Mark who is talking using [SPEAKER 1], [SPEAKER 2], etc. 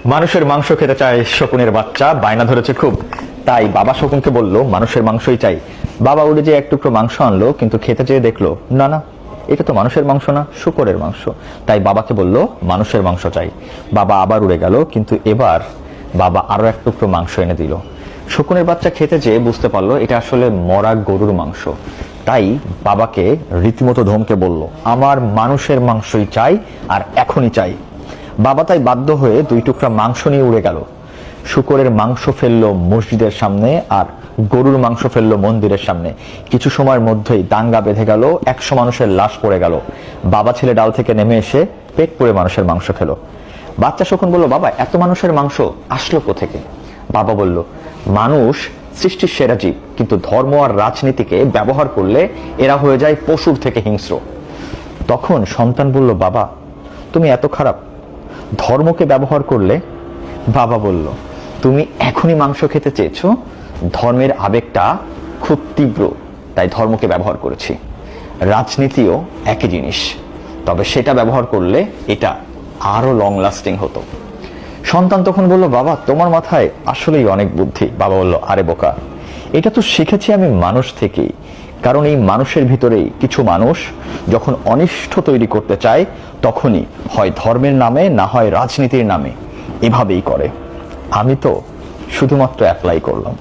[SPEAKER 1] মানুষের মাংস খেতে চায় শকুনের বাচ্চা, বায়না ধরেছে খুব। তাই বাবা শকুনকে বলল মানুষের মাংসই চাই। বাবা উড়ে যেয়ে এক টুকরো মাংস আনলো, কিন্তু খেতে চেয়ে দেখলো না না, এটা তো মানুষের মাংস না, শূকরের মাংস। তাই বাবাকে বলল মানুষের মাংস চাই। বাবা আবার উড়ে গেল, কিন্তু এবার বাবা আরো এক টুকরো মাংস এনে দিল। শকুনের বাচ্চা খেতে চেয়ে বুঝতে পারলো এটা আসলে মরা গরুর মাংস। তাই বাবাকে রীতিমতো ধমকে বলল আমার মানুষের মাংসই চাই, আর এখনই চাই। বাবা তাই বাধ্য হয়ে দুই টুকরা মাংস নিয়ে উড়ে গেল। শূকরের মাংস ফেললো মসজিদের সামনে, আর গরুর মাংস ফেললো মন্দিরের সামনে। কিছু সময়ের মধ্যেই দাঙ্গা বেঁধে গেল, 100 মানুষের লাশ পড়ে গেল। বাবা ছেলে ডাল থেকে নেমে এসে পেট পুড়ে মানুষের মাংস খেলো। বাচ্চা শকুন বলল বাবা এত মানুষের মাংস আসলো কোত্থেকে? বাবা বলল মানুষ সৃষ্টির সেরা জীব, কিন্তু ধর্ম আর রাজনীতিকে ব্যবহার করলে এরা হয়ে যায় পশুর থেকে হিংস্র। তখন সন্তান বলল বাবা তুমি এত খারাপ, ধর্মকে ব্যবহার করলে? বাবা বলল তুমি এখনই মাংস খেতে চেয়েছো, ধর্মের আবেগটা খুব তীব্র, তাই ধর্মকে ব্যবহার করেছি। রাজনীতিও একই জিনিস, তবে সেটা ব্যবহার করলে এটা আরো লং লাস্টিং হতো। সন্তান তখন বলল বাবা তোমার মাথায় আসলেই অনেক বুদ্ধি। বাবা বলল আরে বোকা, এটা তো শিখেছি আমি মানুষ থেকেই। কারণ এই মানুষের ভিতরেই কিছু মানুষ যখন অনিষ্ট তৈরি করতে চায়, তখনই হয় ধর্মের নামে, না হয় রাজনীতির নামে এভাবেই করে। আমি তো শুধুমাত্র অ্যাপ্লাই করলাম।